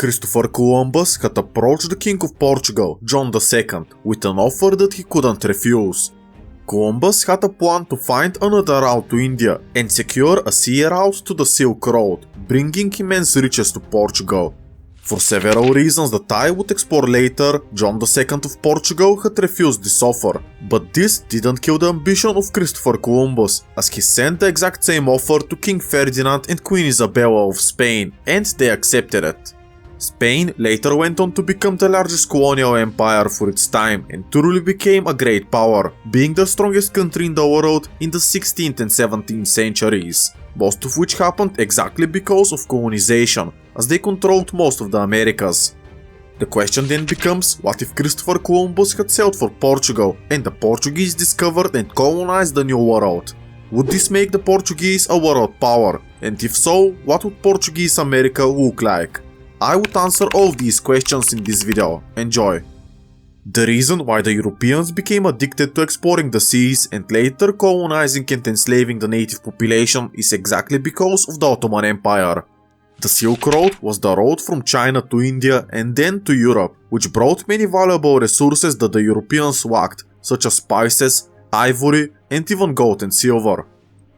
Christopher Columbus had approached the King of Portugal, John II, with an offer that he couldn't refuse. Columbus had a plan to find another route to India and secure a sea route to the Silk Road, bringing immense riches to Portugal. For several reasons that I would explore later, John II of Portugal had refused this offer, but this didn't kill the ambition of Christopher Columbus, as he sent the exact same offer to King Ferdinand and Queen Isabella of Spain, and they accepted it. Spain later went on to become the largest colonial empire for its time and truly became a great power, being the strongest country in the world in the 16th and 17th centuries, most of which happened exactly because of colonization, as they controlled most of the Americas. The question then becomes, what if Christopher Columbus had sailed for Portugal and the Portuguese discovered and colonized the New World? Would this make the Portuguese a world power? And if so, what would Portuguese America look like? I would answer all of these questions in this video. Enjoy! The reason why the Europeans became addicted to exploring the seas and later colonizing and enslaving the native population is exactly because of the Ottoman Empire. The Silk Road was the road from China to India and then to Europe, which brought many valuable resources that the Europeans lacked, such as spices, ivory, and even gold and silver.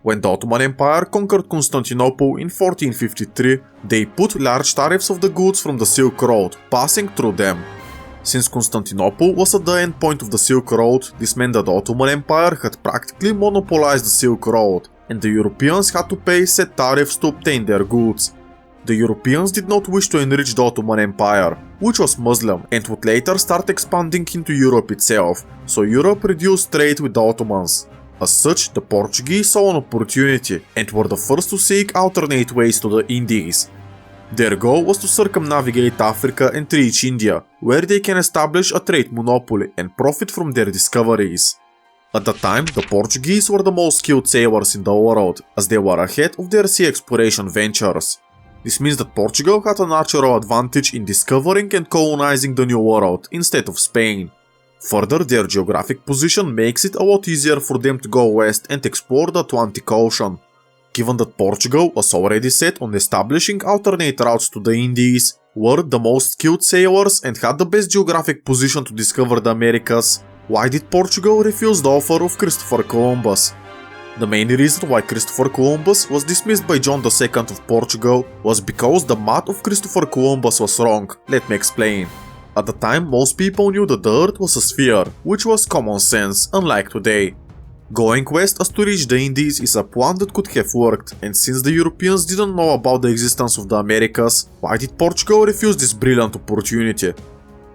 When the Ottoman Empire conquered Constantinople in 1453, they put large tariffs of the goods from the Silk Road, passing through them. Since Constantinople was at the end point of the Silk Road, this meant that the Ottoman Empire had practically monopolized the Silk Road, and the Europeans had to pay set tariffs to obtain their goods. The Europeans did not wish to enrich the Ottoman Empire, which was Muslim and would later start expanding into Europe itself, so Europe reduced trade with the Ottomans. As such, the Portuguese saw an opportunity and were the first to seek alternate ways to the Indies. Their goal was to circumnavigate Africa and reach India, where they can establish a trade monopoly and profit from their discoveries. At the time, the Portuguese were the most skilled sailors in the world, as they were ahead of their sea exploration ventures. This means that Portugal had a natural advantage in discovering and colonizing the New World instead of Spain. Further, their geographic position makes it a lot easier for them to go west and explore the Atlantic Ocean. Given that Portugal was already set on establishing alternate routes to the Indies, were the most skilled sailors and had the best geographic position to discover the Americas, why did Portugal refuse the offer of Christopher Columbus? The main reason why Christopher Columbus was dismissed by John II of Portugal was because the math of Christopher Columbus was wrong. Let me explain. At the time, most people knew that the Earth was a sphere, which was common sense, unlike today. Going west as to reach the Indies is a plan that could have worked, and since the Europeans didn't know about the existence of the Americas, why did Portugal refuse this brilliant opportunity?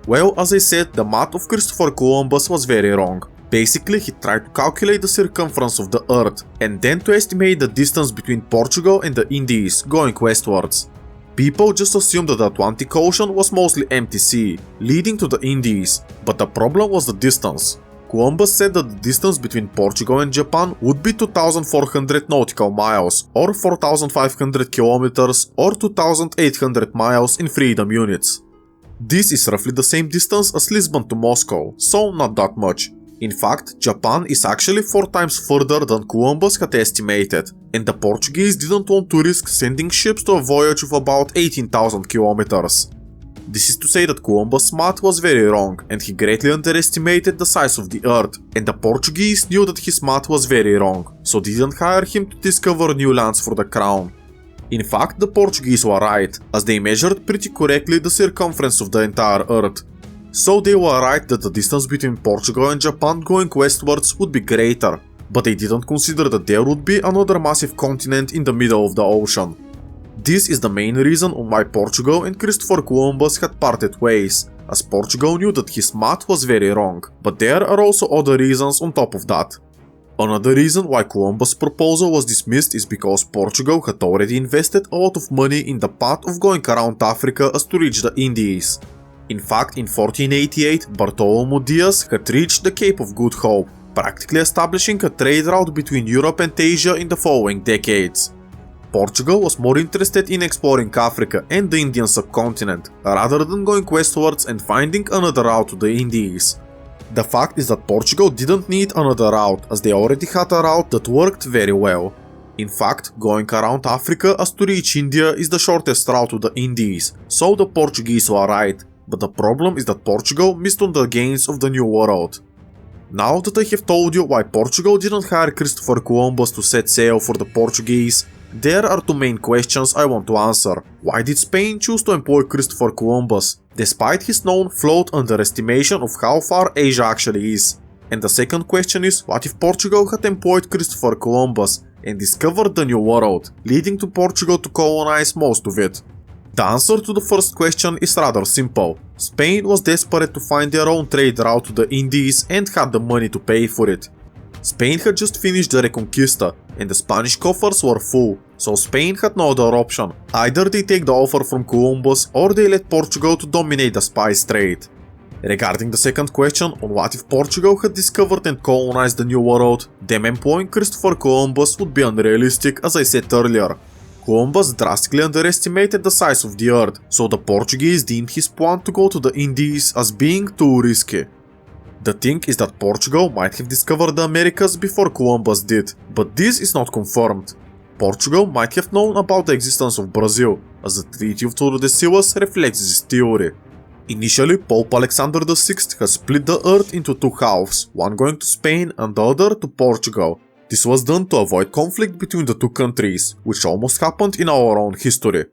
Well, as I said, the math of Christopher Columbus was very wrong. Basically, he tried to calculate the circumference of the Earth, and then to estimate the distance between Portugal and the Indies, going westwards. People just assumed that the Atlantic Ocean was mostly empty sea, leading to the Indies, but the problem was the distance. Columbus said that the distance between Portugal and Japan would be 2,400 nautical miles, or 4,500 kilometers, or 2,800 miles in freedom units. This is roughly the same distance as Lisbon to Moscow, so not that much. In fact, Japan is actually 4 times further than Columbus had estimated, and the Portuguese didn't want to risk sending ships to a voyage of about 18,000 kilometers. This is to say that Columbus' math was very wrong, and he greatly underestimated the size of the Earth, and the Portuguese knew that his math was very wrong, so didn't hire him to discover new lands for the crown. In fact, the Portuguese were right, as they measured pretty correctly the circumference of the entire Earth. So they were right that the distance between Portugal and Japan going westwards would be greater, but they didn't consider that there would be another massive continent in the middle of the ocean. This is the main reason on why Portugal and Christopher Columbus had parted ways, as Portugal knew that his math was very wrong, but there are also other reasons on top of that. Another reason why Columbus' proposal was dismissed is because Portugal had already invested a lot of money in the path of going around Africa as to reach the Indies. In fact, in 1488, Bartholomew Diaz had reached the Cape of Good Hope, practically establishing a trade route between Europe and Asia in the following decades. Portugal was more interested in exploring Africa and the Indian subcontinent, rather than going westwards and finding another route to the Indies. The fact is that Portugal didn't need another route, as they already had a route that worked very well. In fact, going around Africa as to reach India is the shortest route to the Indies, so the Portuguese were right, but the problem is that Portugal missed on the gains of the New World. Now that I have told you why Portugal didn't hire Christopher Columbus to set sail for the Portuguese, there are two main questions I want to answer. Why did Spain choose to employ Christopher Columbus, despite his known flawed underestimation of how far Asia actually is? And the second question is, what if Portugal had employed Christopher Columbus and discovered the New World, leading to Portugal to colonize most of it? The answer to the first question is rather simple. Spain was desperate to find their own trade route to the Indies and had the money to pay for it. Spain had just finished the Reconquista and the Spanish coffers were full, so Spain had no other option. Either they take the offer from Columbus or they let Portugal to dominate the spice trade. Regarding the second question on what if Portugal had discovered and colonized the New World, them employing Christopher Columbus would be unrealistic, as I said earlier. Columbus drastically underestimated the size of the earth, so the Portuguese deemed his plan to go to the Indies as being too risky. The thing is that Portugal might have discovered the Americas before Columbus did, but this is not confirmed. Portugal might have known about the existence of Brazil, as the Treaty of Tordesillas reflects this theory. Initially, Pope Alexander VI has split the earth into two halves, one going to Spain and the other to Portugal. This was done to avoid conflict between the two countries, which almost happened in our own history.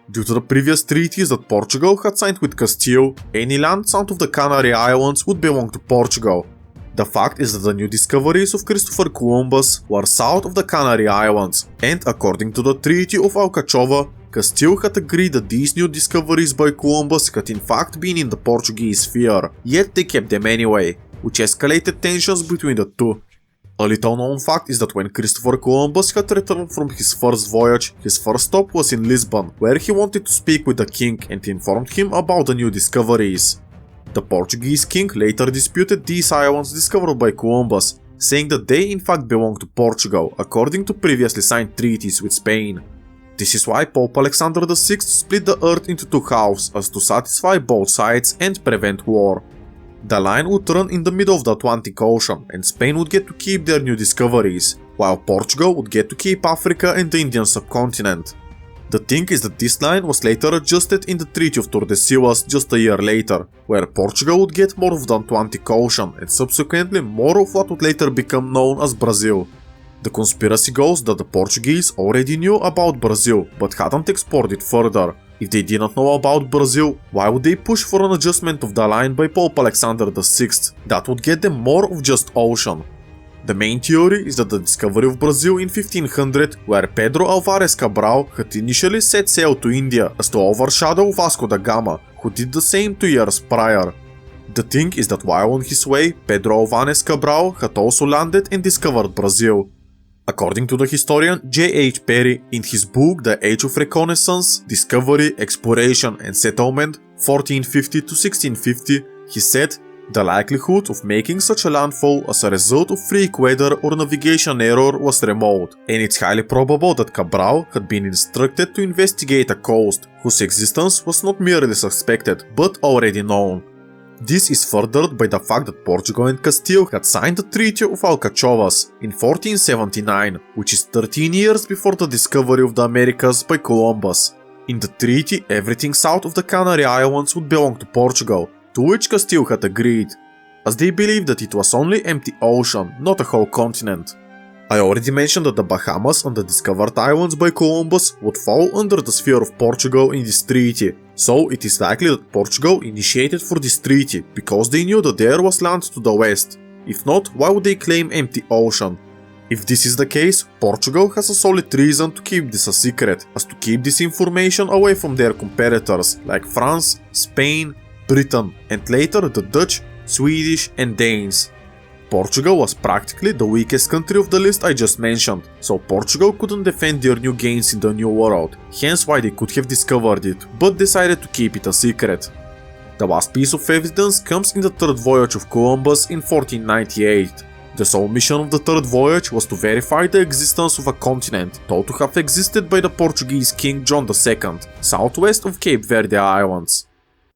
Due to the previous treaties that Portugal had signed with Castile, any land south of the Canary Islands would belong to Portugal. The fact is that the new discoveries of Christopher Columbus were south of the Canary Islands, and according to the Treaty of Alcachova, Castile had agreed that these new discoveries by Columbus had in fact been in the Portuguese sphere, yet they kept them anyway, which escalated tensions between the two. A little known fact is that when Christopher Columbus had returned from his first voyage, his first stop was in Lisbon, where he wanted to speak with the king and informed him about the new discoveries. The Portuguese king later disputed these islands discovered by Columbus, saying that they in fact belonged to Portugal, according to previously signed treaties with Spain. This is why Pope Alexander VI split the earth into two halves, as to satisfy both sides and prevent war. The line would run in the middle of the Atlantic Ocean, and Spain would get to keep their new discoveries, while Portugal would get to keep Africa and the Indian subcontinent. The thing is that this line was later adjusted in the Treaty of Tordesillas just a year later, where Portugal would get more of the Atlantic Ocean and subsequently more of what would later become known as Brazil. The conspiracy goes that the Portuguese already knew about Brazil, but hadn't explored it further. If they didn't know about Brazil, why would they push for an adjustment of the line by Pope Alexander VI? That would get them more of just ocean. The main theory is that the discovery of Brazil in 1500, where Pedro Alvares Cabral had initially set sail to India as to overshadow Vasco da Gama, who did the same 2 years prior. The thing is that while on his way, Pedro Alvares Cabral had also landed and discovered Brazil. According to the historian J.H. Perry, in his book The Age of Reconnaissance, Discovery, Exploration and Settlement, 1450 to 1650, he said, "The likelihood of making such a landfall as a result of freak weather or navigation error was remote, and it's highly probable that Cabral had been instructed to investigate a coast whose existence was not merely suspected, but already known." This is furthered by the fact that Portugal and Castile had signed the Treaty of Alcachovas in 1479, which is 13 years before the discovery of the Americas by Columbus. In the treaty, everything south of the Canary Islands would belong to Portugal, to which Castile had agreed, as they believed that it was only empty ocean, not a whole continent. I already mentioned that the Bahamas and the discovered islands by Columbus would fall under the sphere of Portugal in this treaty, so it is likely that Portugal initiated for this treaty because they knew that there was land to the west. If not, why would they claim empty ocean? If this is the case, Portugal has a solid reason to keep this a secret, as to keep this information away from their competitors like France, Spain, Britain, and later the Dutch, Swedish and Danes. Portugal was practically the weakest country of the list I just mentioned, so Portugal couldn't defend their new gains in the New World, hence why they could have discovered it, but decided to keep it a secret. The last piece of evidence comes in the third voyage of Columbus in 1498. The sole mission of the third voyage was to verify the existence of a continent thought to have existed by the Portuguese King John II, southwest of Cape Verde Islands.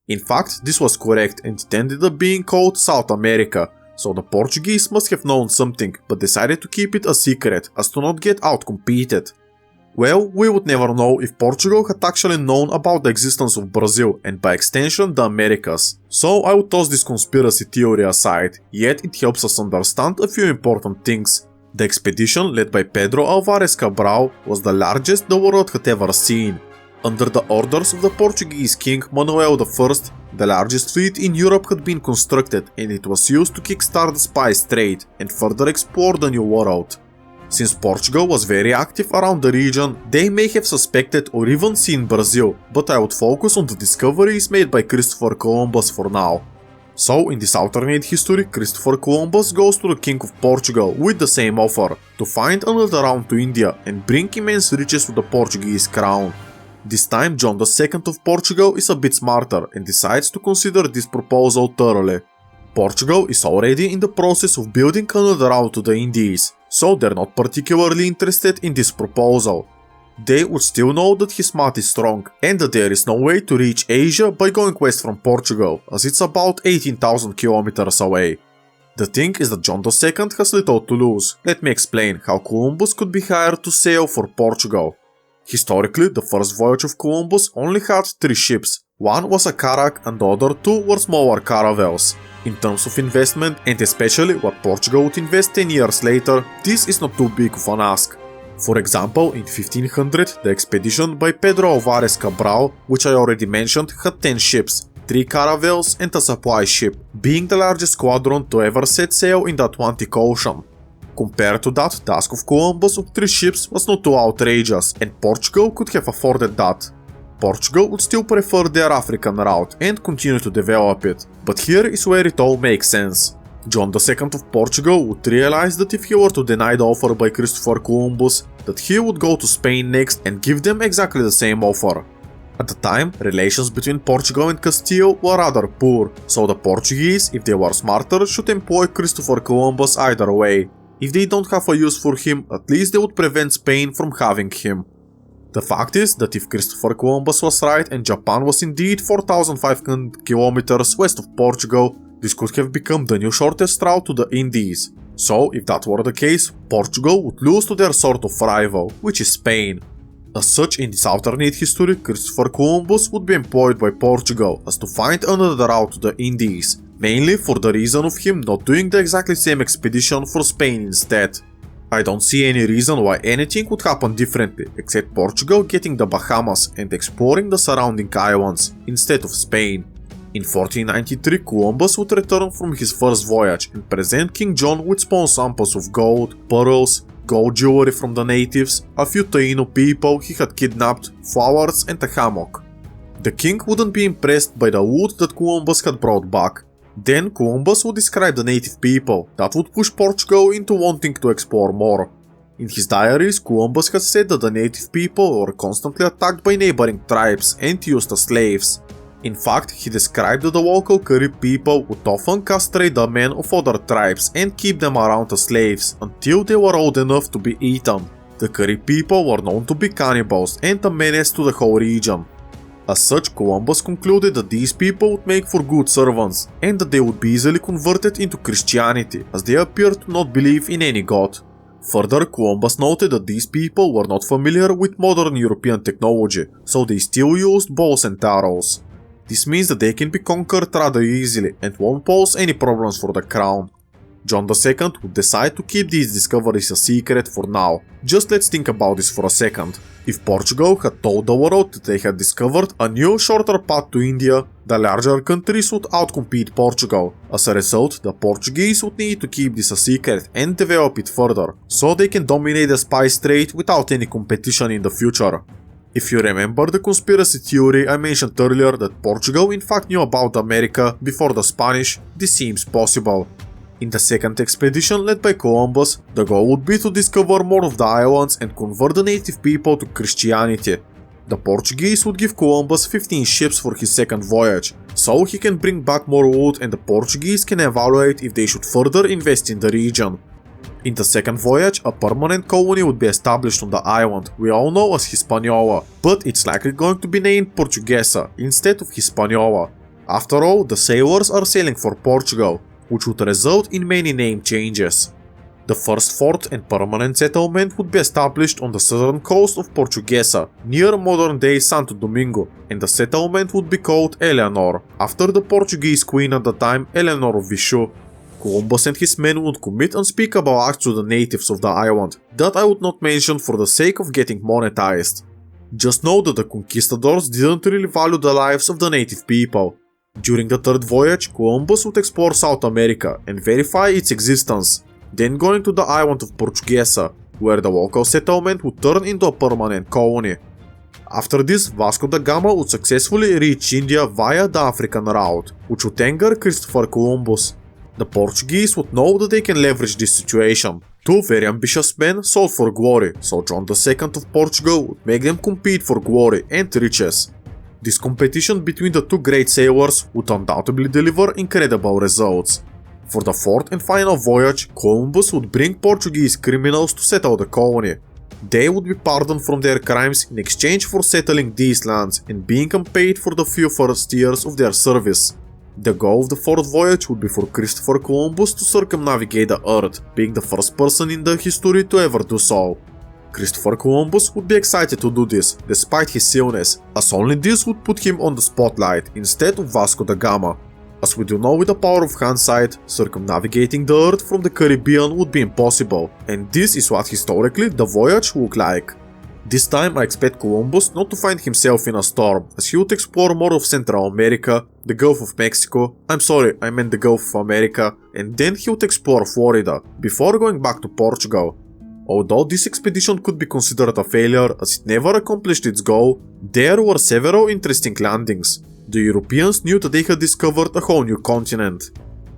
In fact, this was correct and it ended up being called South America, so the Portuguese must have known something but decided to keep it a secret as to not get outcompeted. Well, we would never know if Portugal had actually known about the existence of Brazil and by extension the Americas, so I would toss this conspiracy theory aside, yet it helps us understand a few important things. The expedition led by Pedro Álvares Cabral was the largest the world had ever seen. Under the orders of the Portuguese king Manuel I, the largest fleet in Europe had been constructed and it was used to kickstart the spice trade and further explore the New World. Since Portugal was very active around the region, they may have suspected or even seen Brazil, but I would focus on the discoveries made by Christopher Columbus for now. So, in this alternate history, Christopher Columbus goes to the King of Portugal with the same offer, to find another route to India and bring immense riches to the Portuguese crown. This time John II of Portugal is a bit smarter and decides to consider this proposal thoroughly. Portugal is already in the process of building another route to the Indies, so they're not particularly interested in this proposal. They would still know that his math is strong and that there is no way to reach Asia by going west from Portugal, as it's about 18,000 kilometers away. The thing is that John II has little to lose. Let me explain how Columbus could be hired to sail for Portugal. Historically, the first voyage of Columbus only had 3 ships. One was a carrack and the other 2 were smaller caravels. In terms of investment, and especially what Portugal would invest 10 years later, this is not too big of an ask. For example, in 1500, the expedition by Pedro Álvares Cabral, which I already mentioned, had 10 ships, 3 caravels and a supply ship, being the largest squadron to ever set sail in the Atlantic Ocean. Compared to that, the task of Columbus of 3 ships was not too outrageous, and Portugal could have afforded that. Portugal would still prefer their African route and continue to develop it, but here is where it all makes sense. John II of Portugal would realize that if he were to deny the offer by Christopher Columbus, that he would go to Spain next and give them exactly the same offer. At the time, relations between Portugal and Castile were rather poor, so the Portuguese, if they were smarter, should employ Christopher Columbus either way. If they don't have a use for him, at least they would prevent Spain from having him. The fact is that if Christopher Columbus was right and Japan was indeed 4,500 kilometers west of Portugal, this could have become the new shortest route to the Indies. So, if that were the case, Portugal would lose to their sort of rival, which is Spain. As such, in this alternate history, Christopher Columbus would be employed by Portugal as to find another route to the Indies, mainly for the reason of him not doing the exactly same expedition for Spain instead. I don't see any reason why anything would happen differently, except Portugal getting the Bahamas and exploring the surrounding islands, instead of Spain. In 1493, Columbus would return from his first voyage and present King John with small samples of gold, pearls, gold jewelry from the natives, a few Taino people he had kidnapped, flowers and a hammock. The king wouldn't be impressed by the wood that Columbus had brought back. Then Columbus would describe the native people that would push Portugal into wanting to explore more. In his diaries, Columbus had said that the native people were constantly attacked by neighboring tribes and used as slaves. In fact, he described that the local Carib people would often castrate the men of other tribes and keep them around as slaves until they were old enough to be eaten. The Carib people were known to be cannibals and a menace to the whole region. As such, Columbus concluded that these people would make for good servants, and that they would be easily converted into Christianity, as they appeared to not believe in any god. Further, Columbus noted that these people were not familiar with modern European technology, so they still used bows and arrows. This means that they can be conquered rather easily and won't pose any problems for the crown. John II would decide to keep these discoveries a secret for now. Just let's think about this for a second. If Portugal had told the world that they had discovered a new shorter path to India, the larger countries would outcompete Portugal. As a result, the Portuguese would need to keep this a secret and develop it further, so they can dominate the spice trade without any competition in the future. If you remember the conspiracy theory I mentioned earlier that Portugal in fact knew about America before the Spanish, this seems possible. In the second expedition led by Columbus, the goal would be to discover more of the islands and convert the native people to Christianity. The Portuguese would give Columbus 15 ships for his second voyage, so he can bring back more wood and the Portuguese can evaluate if they should further invest in the region. In the second voyage, a permanent colony would be established on the island we all know as Hispaniola, but it's likely going to be named Portuguesa instead of Hispaniola. After all, the sailors are sailing for Portugal. which would result in many name changes. The first fort and permanent settlement would be established on the southern coast of Portuguesa, near modern-day Santo Domingo, and the settlement would be called Eleanor, after the Portuguese queen at the time, Eleanor of Viseu. Columbus and his men would commit unspeakable acts to the natives of the island, that I would not mention for the sake of getting monetized. Just know that the conquistadors didn't really value the lives of the native people. During the third voyage, Columbus would explore South America and verify its existence, then going to the island of Portuguesa, where the local settlement would turn into a permanent colony. After this, Vasco da Gama would successfully reach India via the African route, which would anger Christopher Columbus. The Portuguese would know that they can leverage this situation. Two very ambitious men sought for glory, so John II of Portugal would make them compete for glory and riches. This competition between the two great sailors would undoubtedly deliver incredible results. For the fourth and final voyage, Columbus would bring Portuguese criminals to settle the colony. They would be pardoned from their crimes in exchange for settling these lands and being unpaid for the few first years of their service. The goal of the fourth voyage would be for Christopher Columbus to circumnavigate the Earth, being the first person in the history to ever do so. Christopher Columbus would be excited to do this, despite his illness, as only this would put him on the spotlight instead of Vasco da Gama. As we do know with the power of hindsight, circumnavigating the Earth from the Caribbean would be impossible, and this is what historically the voyage looked like. This time I expect Columbus not to find himself in a storm, as he would explore more of Central America, the Gulf of Mexico, I meant the Gulf of America, and then he would explore Florida, before going back to Portugal. Although this expedition could be considered a failure as it never accomplished its goal, there were several interesting landings. The Europeans knew that they had discovered a whole new continent.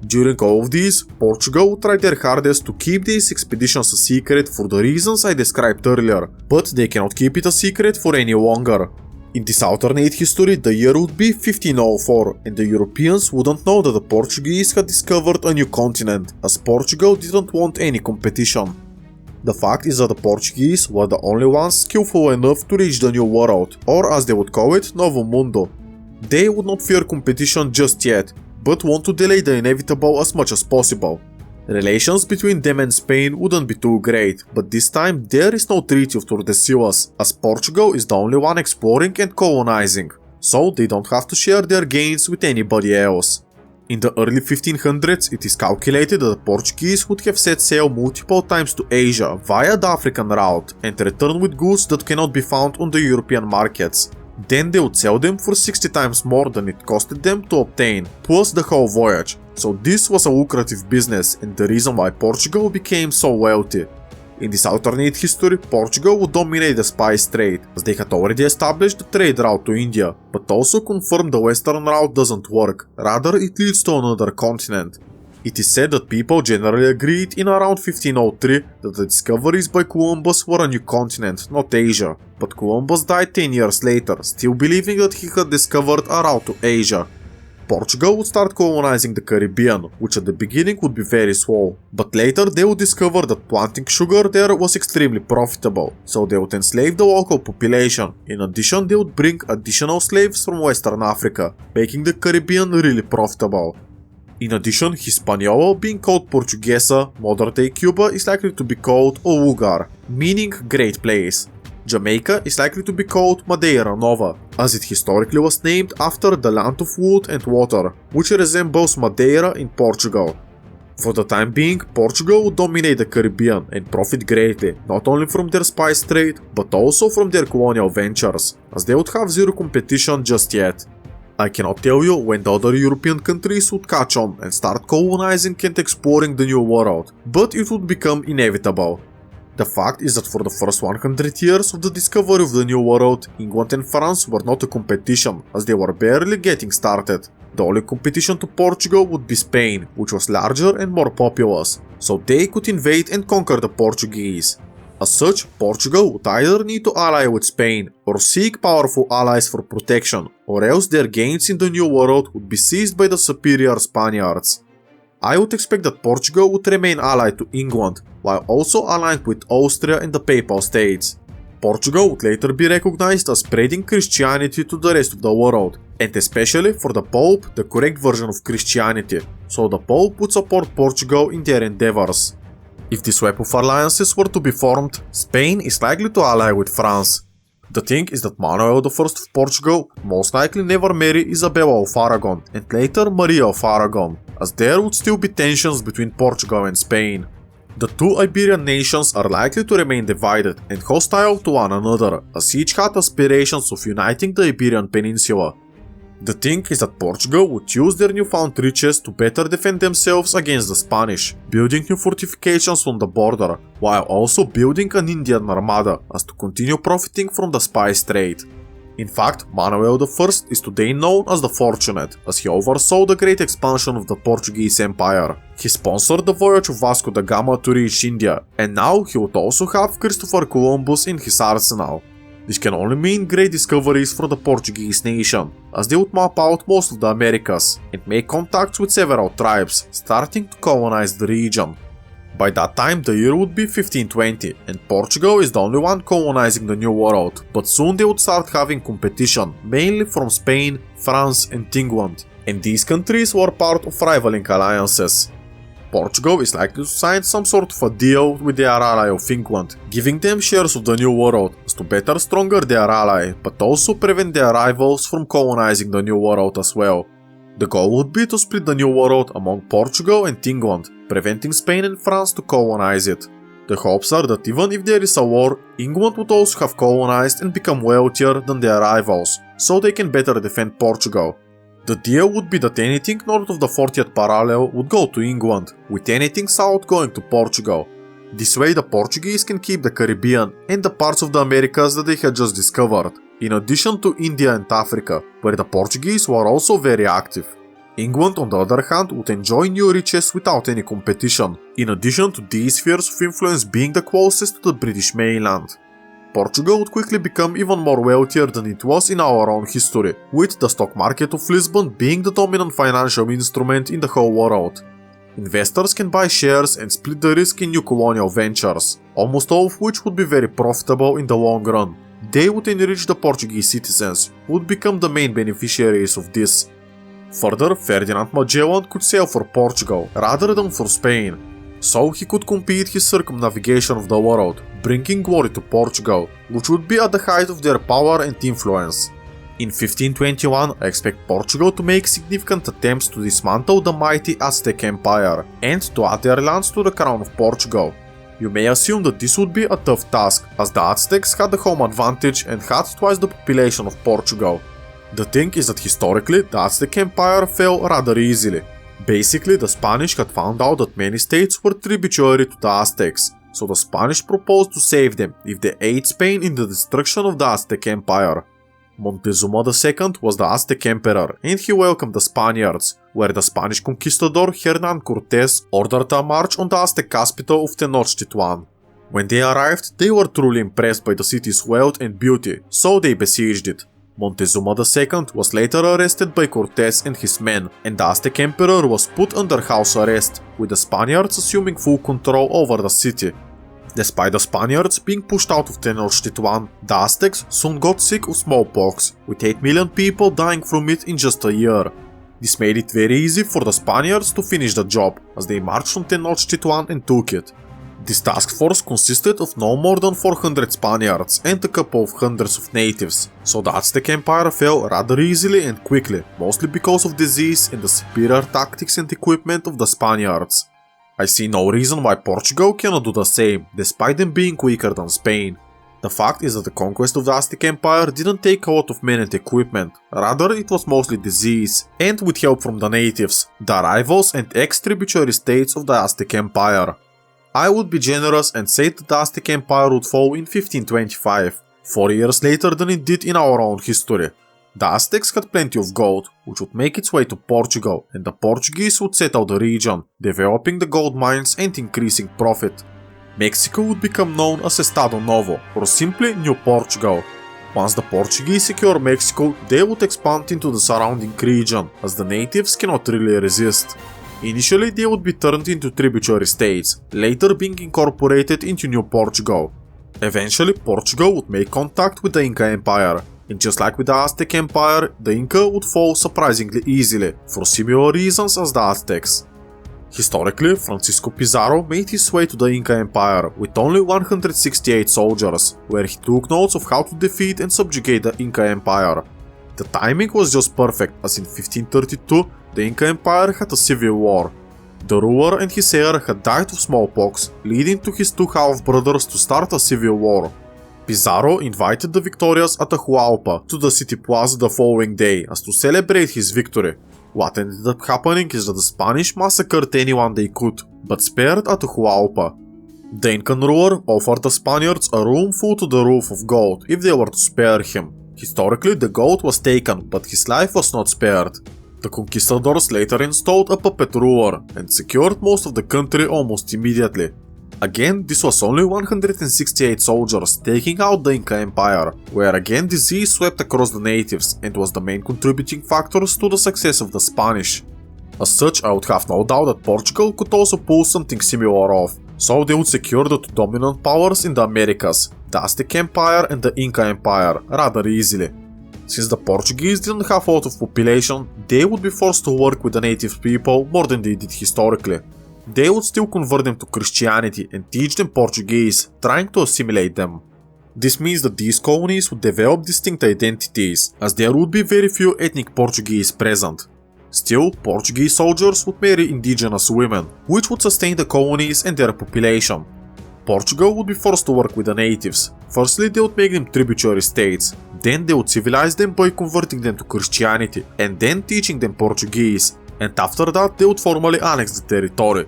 During all of these, Portugal would try their hardest to keep these expeditions a secret for the reasons I described earlier, but they cannot keep it a secret for any longer. In this alternate history, the year would be 1504, and the Europeans wouldn't know that the Portuguese had discovered a new continent, as Portugal didn't want any competition. The fact is that the Portuguese were the only ones skillful enough to reach the New World, or as they would call it, Novo Mundo. They would not fear competition just yet, but want to delay the inevitable as much as possible. Relations between them and Spain wouldn't be too great, but this time there is no Treaty of Tordesillas, as Portugal is the only one exploring and colonizing, so they don't have to share their gains with anybody else. In the early 1500s, it is calculated that the Portuguese would have set sail multiple times to Asia via the African route and return with goods that cannot be found on the European markets. Then they would sell them for 60 times more than it costed them to obtain, plus the whole voyage. So this was a lucrative business and the reason why Portugal became so wealthy. In this alternate history, Portugal would dominate the spice trade, as they had already established the trade route to India, but also confirmed the western route doesn't work, rather it leads to another continent. It is said that people generally agreed in around 1503 that the discoveries by Columbus were a new continent, not Asia, but Columbus died 10 years later, still believing that he had discovered a route to Asia. Portugal would start colonizing the Caribbean, which at the beginning would be very slow, but later they would discover that planting sugar there was extremely profitable, so they would enslave the local population. In addition, they would bring additional slaves from Western Africa, making the Caribbean really profitable. In addition, Hispaniola, being called Portuguesa, modern-day Cuba is likely to be called O Lugar, meaning great place. Jamaica is likely to be called Madeira Nova, as it historically was named after the land of wood and water, which resembles Madeira in Portugal. For the time being, Portugal would dominate the Caribbean and profit greatly, not only from their spice trade, but also from their colonial ventures, as they would have zero competition just yet. I cannot tell you when the other European countries would catch on and start colonizing and exploring the New World, but it would become inevitable. The fact is that for the first 100 years of the discovery of the New World, England and France were not a competition, as they were barely getting started. The only competition to Portugal would be Spain, which was larger and more populous, so they could invade and conquer the Portuguese. As such, Portugal would either need to ally with Spain or seek powerful allies for protection, or else their gains in the New World would be seized by the superior Spaniards. I would expect that Portugal would remain allied to England, while also aligned with Austria and the Papal States. Portugal would later be recognized as spreading Christianity to the rest of the world, and especially for the Pope, the correct version of Christianity, so the Pope would support Portugal in their endeavors. If this web of alliances were to be formed, Spain is likely to ally with France. The thing is that Manuel I of Portugal would most likely never marry Isabella of Aragon and later Maria of Aragon, as there would still be tensions between Portugal and Spain. The two Iberian nations are likely to remain divided and hostile to one another, as each had aspirations of uniting the Iberian Peninsula. The thing is that Portugal would use their newfound riches to better defend themselves against the Spanish, building new fortifications on the border, while also building an Indian armada as to continue profiting from the spice trade. In fact, Manuel I is today known as the Fortunate, as he oversaw the great expansion of the Portuguese Empire. He sponsored the voyage of Vasco da Gama to reach India, and now he would also have Christopher Columbus in his arsenal. This can only mean great discoveries for the Portuguese nation, as they would map out most of the Americas and make contacts with several tribes, starting to colonize the region. By that time the year would be 1520, and Portugal is the only one colonizing the New World, but soon they would start having competition, mainly from Spain, France and England, and these countries were part of rivaling alliances. Portugal is likely to sign some sort of a deal with their ally of England, giving them shares of the New World as to better stronger their ally, but also prevent their rivals from colonizing the New World as well. The goal would be to split the New World among Portugal and England, preventing Spain and France to colonize it. The hopes are that even if there is a war, England would also have colonized and become wealthier than their rivals, so they can better defend Portugal. The deal would be that anything north of the 40th parallel would go to England, with anything south going to Portugal. This way the Portuguese can keep the Caribbean and the parts of the Americas that they had just discovered, in addition to India and Africa, where the Portuguese were also very active. England, on the other hand, would enjoy new riches without any competition, in addition to these spheres of influence being the closest to the British mainland. Portugal would quickly become even more wealthier than it was in our own history, with the stock market of Lisbon being the dominant financial instrument in the whole world. Investors can buy shares and split the risk in new colonial ventures, almost all of which would be very profitable in the long run. They would enrich the Portuguese citizens, who would become the main beneficiaries of this. Further, Ferdinand Magellan could sail for Portugal rather than for Spain, so he could complete his circumnavigation of the world, bringing glory to Portugal, which would be at the height of their power and influence. In 1521, I expect Portugal to make significant attempts to dismantle the mighty Aztec Empire and to add their lands to the crown of Portugal. You may assume that this would be a tough task, as the Aztecs had the home advantage and had twice the population of Portugal. The thing is that historically, the Aztec Empire fell rather easily. Basically, the Spanish had found out that many states were tributary to the Aztecs, so the Spanish proposed to save them if they aid Spain in the destruction of the Aztec Empire. Montezuma II was the Aztec Emperor, and he welcomed the Spaniards, where the Spanish conquistador Hernán Cortés ordered a march on the Aztec capital of Tenochtitlan. When they arrived, they were truly impressed by the city's wealth and beauty, so they besieged it. Montezuma II was later arrested by Cortés and his men, and the Aztec Emperor was put under house arrest, with the Spaniards assuming full control over the city. Despite the Spaniards being pushed out of Tenochtitlan, the Aztecs soon got sick of smallpox, with 8 million people dying from it in just a year. This made it very easy for the Spaniards to finish the job, as they marched on Tenochtitlan and took it. This task force consisted of no more than 400 Spaniards and a couple of hundreds of natives, so the Aztec Empire fell rather easily and quickly, mostly because of disease and the superior tactics and equipment of the Spaniards. I see no reason why Portugal cannot do the same, despite them being weaker than Spain. The fact is that the conquest of the Aztec Empire didn't take a lot of men and equipment, rather it was mostly disease, and with help from the natives, the rivals and ex-tributary states of the Aztec Empire. I would be generous and say that the Aztec Empire would fall in 1525, 4 years later than it did in our own history. The Aztecs had plenty of gold, which would make its way to Portugal, and the Portuguese would settle the region, developing the gold mines and increasing profit. Mexico would become known as Estado Novo, or simply New Portugal. Once the Portuguese secure Mexico, they would expand into the surrounding region, as the natives cannot really resist. Initially, they would be turned into tributary states, later being incorporated into New Portugal. Eventually, Portugal would make contact with the Inca Empire, and just like with the Aztec Empire, the Inca would fall surprisingly easily, for similar reasons as the Aztecs. Historically, Francisco Pizarro made his way to the Inca Empire with only 168 soldiers, where he took notes of how to defeat and subjugate the Inca Empire. The timing was just perfect, as in 1532, the Inca Empire had a civil war. The ruler and his heir had died of smallpox, leading to his two half-brothers to start a civil war. Pizarro invited the victorious Atahualpa to the city plaza the following day as to celebrate his victory. What ended up happening is that the Spanish massacred anyone they could, but spared Atahualpa. The Incan ruler offered the Spaniards a room full to the roof of gold if they were to spare him. Historically, the gold was taken, but his life was not spared. The conquistadors later installed a puppet ruler and secured most of the country almost immediately. Again, this was only 168 soldiers taking out the Inca Empire, where again disease swept across the natives and was the main contributing factors to the success of the Spanish. As such, I would have no doubt that Portugal could also pull something similar off, so they would secure the two dominant powers in the Americas, the Aztec Empire and the Inca Empire, rather easily. Since the Portuguese didn't have a lot of population, they would be forced to work with the native people more than they did historically. They would still convert them to Christianity and teach them Portuguese, trying to assimilate them. This means that these colonies would develop distinct identities, as there would be very few ethnic Portuguese present. Still, Portuguese soldiers would marry indigenous women, which would sustain the colonies and their population. Portugal would be forced to work with the natives. Firstly, they would make them tributary states, then they would civilize them by converting them to Christianity, and then teaching them Portuguese, and after that they would formally annex the territory.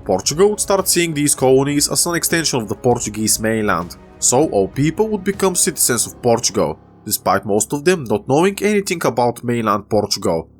Portugal would start seeing these colonies as an extension of the Portuguese mainland, so all people would become citizens of Portugal, despite most of them not knowing anything about mainland Portugal.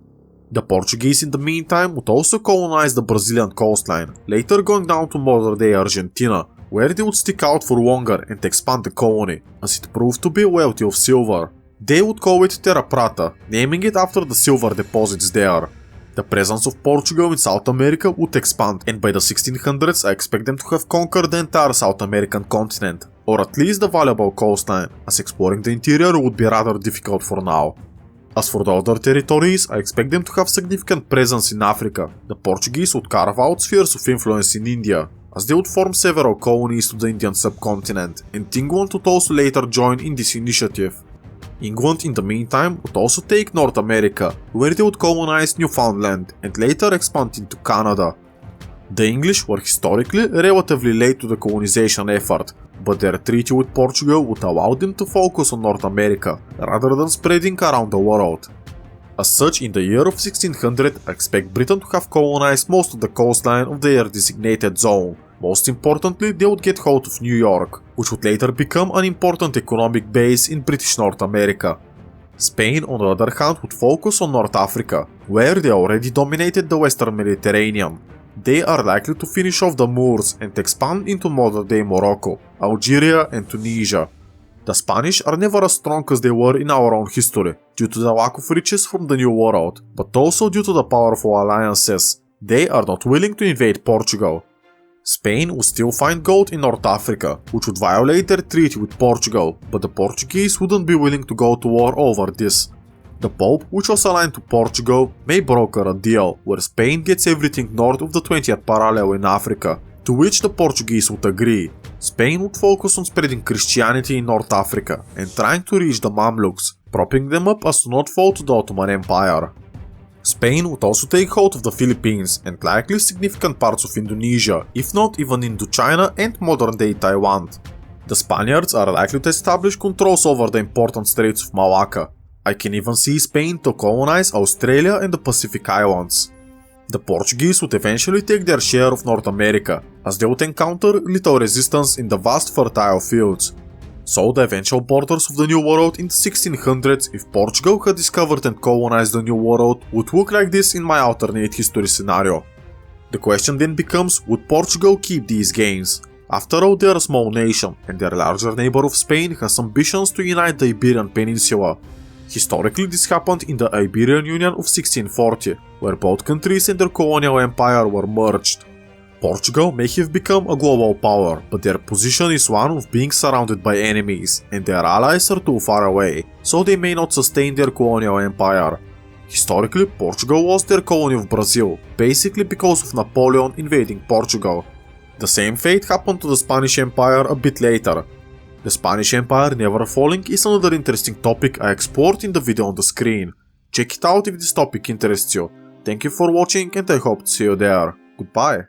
The Portuguese in the meantime would also colonize the Brazilian coastline, later going down to modern-day Argentina, where they would stick out for longer and expand the colony, as it proved to be wealthy of silver. They would call it Terra Prata, naming it after the silver deposits there. The presence of Portugal in South America would expand, and by the 1600s I expect them to have conquered the entire South American continent, or at least the valuable coastline, as exploring the interior would be rather difficult for now. As for the other territories, I expect them to have significant presence in Africa. The Portuguese would carve out spheres of influence in India, as they would form several colonies to the Indian subcontinent, and England would also later join in this initiative. England in the meantime would also take North America, where they would colonize Newfoundland and later expand into Canada. The English were historically relatively late to the colonization effort, but their treaty with Portugal would allow them to focus on North America, rather than spreading around the world. As such, in the year of 1600, I expect Britain to have colonized most of the coastline of their designated zone. Most importantly, they would get hold of New York, which would later become an important economic base in British North America. Spain, on the other hand, would focus on North Africa, where they already dominated the Western Mediterranean. They are likely to finish off the Moors and expand into modern-day Morocco, Algeria and Tunisia. The Spanish are never as strong as they were in our own history, due to the lack of riches from the New World, but also due to the powerful alliances. They are not willing to invade Portugal. Spain would still find gold in North Africa, which would violate their treaty with Portugal, but the Portuguese wouldn't be willing to go to war over this. The Pope, which was aligned to Portugal, may broker a deal where Spain gets everything north of the 20th parallel in Africa, to which the Portuguese would agree. Spain would focus on spreading Christianity in North Africa and trying to reach the Mamluks, propping them up as to not fall to the Ottoman Empire. Spain would also take hold of the Philippines and likely significant parts of Indonesia, if not even Indochina and modern-day Taiwan. The Spaniards are likely to establish controls over the important Straits of Malacca. I can even see Spain to colonize Australia and the Pacific Islands. The Portuguese would eventually take their share of North America, as they would encounter little resistance in the vast fertile fields. So the eventual borders of the New World in the 1600s, if Portugal had discovered and colonized the New World, would look like this in my alternate history scenario. The question then becomes, would Portugal keep these gains? After all, they are a small nation, and their larger neighbor of Spain has ambitions to unite the Iberian Peninsula. Historically, this happened in the Iberian Union of 1640, where both countries and their colonial empire were merged. Portugal may have become a global power, but their position is one of being surrounded by enemies, and their allies are too far away, so they may not sustain their colonial empire. Historically, Portugal was their colony of Brazil, basically because of Napoleon invading Portugal. The same fate happened to the Spanish Empire a bit later. The Spanish Empire never falling is another interesting topic I explored in the video on the screen. Check it out if this topic interests you. Thank you for watching and I hope to see you there. Goodbye.